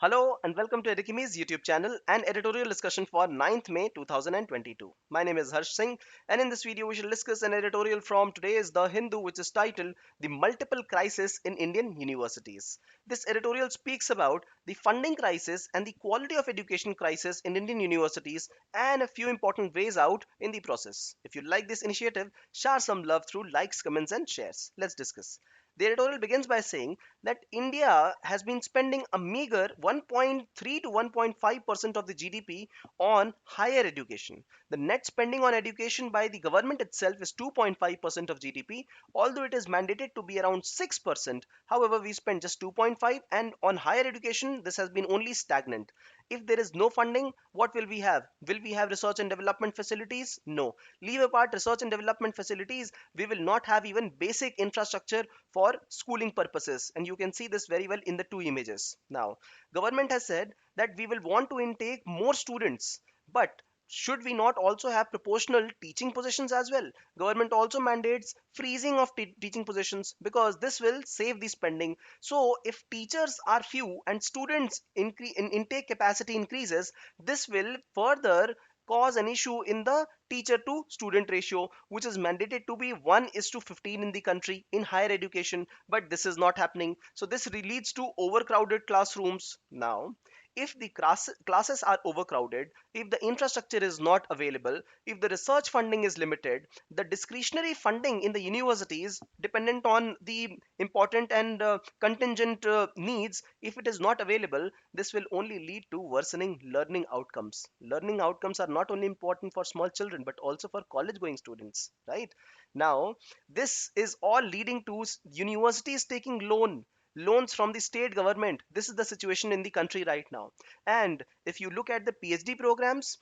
Hello and welcome to Edukemy's YouTube channel and editorial discussion for 9th May 2022. My name is Harsh Singh, and in this video we shall discuss an editorial from today's The Hindu which is titled The Multiple Crisis in Indian Universities. This editorial speaks about the funding crisis and the quality of education crisis in Indian universities and a few important ways out in the process. If you like this initiative, share some love through likes, comments and shares. Let's discuss. The editorial begins by saying that India has been spending a meager 1.3 to 1.5% of the GDP on higher education. The net spending on education by the government itself is 2.5% of GDP, although it is mandated to be around 6%. However, we spend just 2.5, and on higher education, this has been only stagnant. If there is no funding, what will we have? Will we have research and development facilities? No. Leave apart research and development facilities, we will not have even basic infrastructure for schooling purposes, and you can see this very well in the two images. Now, government has said that we will want to intake more students, but should we not also have proportional teaching positions as well? Government also mandates freezing of teaching positions because this will save the spending. So if teachers are few and students intake capacity increases, this will further cause an issue in the teacher to student ratio, which is mandated to be 1 is to 15 in the country in higher education, but this is not happening. So this leads to overcrowded classrooms. Now, if the classes are overcrowded, if the infrastructure is not available, if the research funding is limited, the discretionary funding in the universities dependent on the important and contingent needs, if it is not available, this will only lead to worsening learning outcomes. Learning outcomes are not only important for small children but also for college going students, right? Now, this is all leading to universities taking loans from the state government. This is the situation in the country right now. And if you look at the PhD programs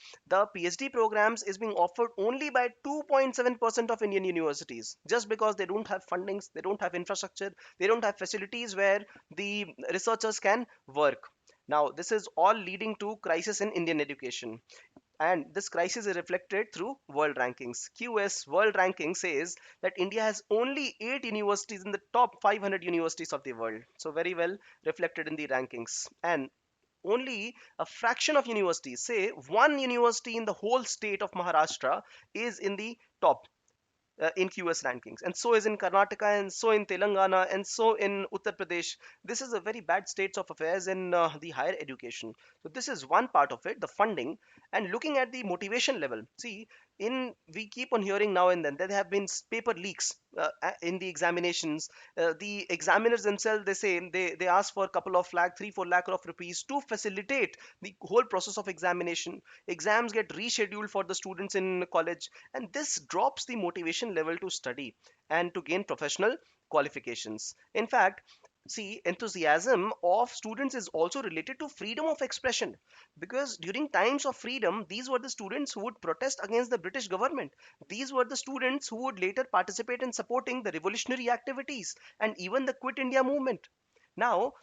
is being offered only by 2.7% of Indian universities, just because they don't have fundings, they don't have infrastructure, they don't have facilities where the researchers can work. Now, this is all leading to crisis in Indian education, and this crisis is reflected through world rankings. QS World Ranking says that India has only 8 universities in the top 500 universities of the world. So very well reflected in the rankings. And only a fraction of universities, say one university in the whole state of Maharashtra, is in the top in QS rankings, and so is in Karnataka, and so in Telangana, and so in Uttar Pradesh. This is a very bad state of affairs in the higher education. So this is one part of it, the funding, and looking at the motivation level. See, in we keep on hearing now and then there have been paper leaks in the examinations. The examiners themselves, they say they ask for a couple of lakh, 3-4 lakh of rupees to facilitate the whole process of examination. Exams get rescheduled for the students in college, and this drops the motivation level to study and to gain professional qualifications. In fact, see, enthusiasm of students is also related to freedom of expression, because during times of freedom, these were the students who would protest against the British government. These were the students who would later participate in supporting the revolutionary activities and even the Quit India movement. Now,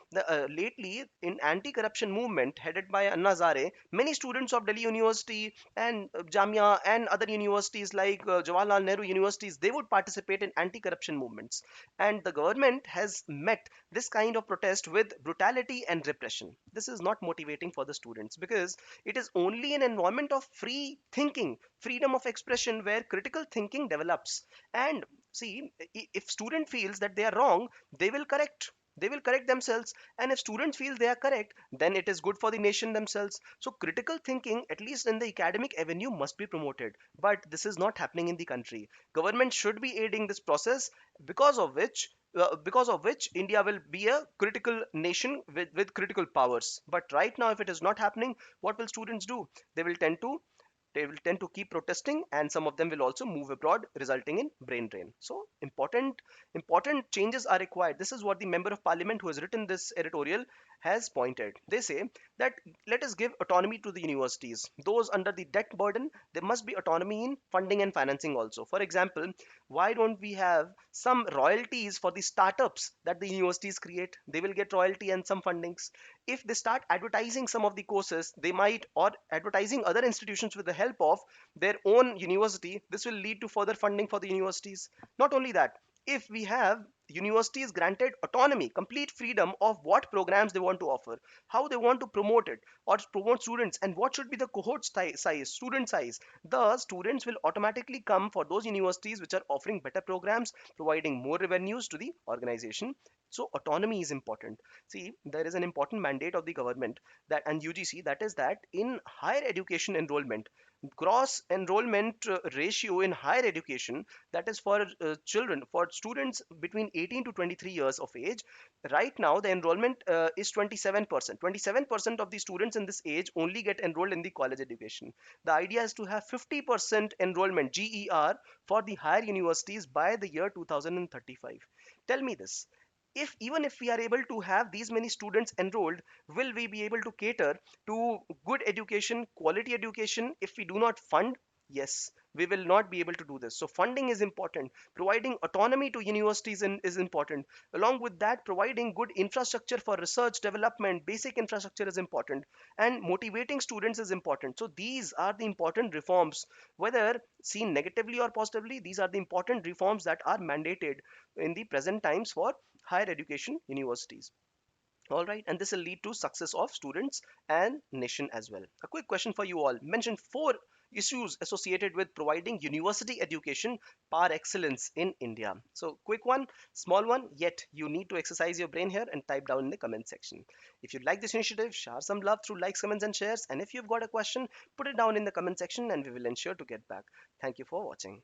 lately in anti-corruption movement headed by Anna Hazare, many students of Delhi University and Jamia and other universities like Jawaharlal Nehru universities, they would participate in anti-corruption movements. And the government has met this kind of protest with brutality and repression. This is not motivating for the students, because it is only an environment of free thinking, freedom of expression, where critical thinking develops. And see, if student feels that they are wrong, they will correct, they will correct themselves. And if students feel they are correct, then it is good for the nation themselves. So critical thinking, at least in the academic avenue, must be promoted, but this is not happening in the country. Government should be aiding this process, because of which India will be a critical nation with critical powers. But right now, if it is not happening, what will students do? They will tend to keep protesting, and some of them will also move abroad, resulting in brain drain. So important changes are required. This is what the member of parliament who has written this editorial has pointed. They say that let us give autonomy to the universities. Those under the debt burden, there must be autonomy in funding and financing also. For example, why don't we have some royalties for the startups that the universities create? They will get royalty and some fundings. If they start advertising some of the courses, they might, or advertising other institutions with the help of their own university, this will lead to further funding for the universities. Not only that, if we have universities granted autonomy, complete freedom of what programs they want to offer, how they want to promote it or promote students, and what should be the cohort size, student size. The students will automatically come for those universities which are offering better programs, providing more revenues to the organization. So autonomy is important. See, there is an important mandate of the government that and UGC, that is that in higher education enrollment, gross enrollment ratio in higher education, that is for children, for students between 18 to 23 years of age, right now the enrollment is 27%. 27% of the students in this age only get enrolled in the college education. The idea is to have 50% enrollment GER for the higher universities by the year 2035. Tell me this, if even if we are able to have these many students enrolled, will we be able to cater to good education, quality education, if we do not fund? Yes, we will not be able to do this. So funding is important. Providing autonomy to universities is important. Along with that, providing good infrastructure for research development, basic infrastructure is important, and motivating students is important. So these are the important reforms, whether seen negatively or positively. These are the important reforms that are mandated in the present times for higher education universities. All right, and this will lead to success of students and nation as well. A quick question for you all. Mention four issues associated with providing university education par excellence in India. So quick one, small one, yet you need to exercise your brain here and type down in the comment section. If you like this initiative, share some love through likes, comments and shares. And if you've got a question, put it down in the comment section and we will ensure to get back. Thank you for watching.